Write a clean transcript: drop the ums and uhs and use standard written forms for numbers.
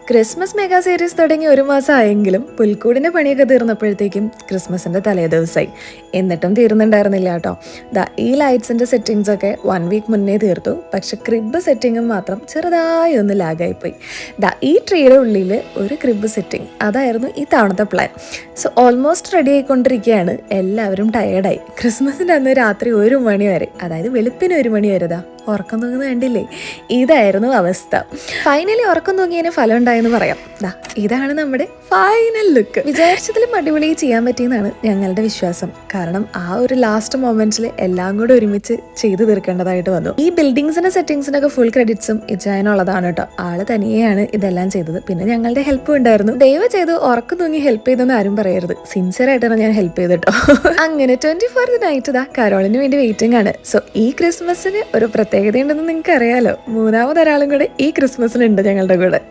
Christmas mega series തുടങ്ങി 1 മാസം ആയെങ്കിലും പുൽക്കൂടിന്റെ പണിയൊക്കെ തീർന്നപ്പോഴത്തേക്കും ക്രിസ്മസിന്റെ തലേ ദിവസമായി. എന്നിട്ടും തീർന്നുണ്ടായിരുന്നില്ല കേട്ടോ. ഈ ലൈറ്റ്സിന്റെ സെറ്റിങ്സ് ഒക്കെ 1 വീക്ക് മുന്നേ തീർത്തു. പക്ഷെ ക്രിബ് സെറ്റിങ്ങും മാത്രം ചെറുതായി ഒന്ന് ലാഗായിപ്പോയി. ഈ ട്രീയുടെ ഉള്ളിൽ ഒരു ക്രിബ് സെറ്റിംഗ്, അതായിരുന്നു ഈ തവണത്തെ പ്ലാൻ. സോ ഓൾമോസ്റ്റ് റെഡി ആയിക്കൊണ്ടിരിക്കുകയാണ്. എല്ലാവരും ടയേർഡായി. ക്രിസ്മസിന്റെ അന്ന് രാത്രി 1 മണി വരെ, അതായത് വെളുപ്പിന് 1 മണി വരെ ഉറക്കം തൂങ്ങുന്നത് കണ്ടില്ലേ? ഇതായിരുന്നു അവസ്ഥ. ഫൈനലി ഉറക്കം തൂങ്ങിയതിന് ഫലം ഉണ്ടായെന്ന് പറയാം. ഇതാണ് നമ്മുടെ ഫൈനൽ ലുക്ക്. വിചാരിച്ചതിലും അടിപൊളി ചെയ്യാൻ പറ്റിയെന്നാണ് ഞങ്ങളുടെ വിശ്വാസം. കാരണം ആ ഒരു ലാസ്റ്റ് മൊമെന്റ്സിൽ എല്ലാം കൂടെ ഒരുമിച്ച് ചെയ്തു തീർക്കേണ്ടതായിട്ട് വന്നു. ഈ ബിൽഡിങ്സിന്റെ സെറ്റിങ്സിനൊക്കെ ഫുൾ ക്രെഡിറ്റ്സും ഇജാനുള്ളതാണ് കേട്ടോ. ആള് തനിയെയാണ് ഇതെല്ലാം ചെയ്തത്. പിന്നെ ഞങ്ങളുടെ ഹെൽപ്പും ഉണ്ടായിരുന്നു. ദയവ് ചെയ്ത് ഉറക്കം തൂങ്ങി ഹെൽപ്പ് ചെയ്തെന്ന് ആരും പറയരുത്. സിൻസിയർ ആയിട്ടാണ് ഞാൻ ഹെൽപ്പ് ചെയ്തിട്ടോ. അങ്ങനെ 24th നൈറ്റ് കരോളിന് വേണ്ടി വെയിറ്റിംഗ് ആണ്. സോ ഈ ക്രിസ്മസിന് ഒരു പ്രത്യേകതയുണ്ടെന്ന് നിങ്ങൾക്ക് അറിയാലോ. 3ാമതൊരാളും കൂടെ ഈ ക്രിസ്മസിനുണ്ട് ഞങ്ങളുടെ കൂടെ.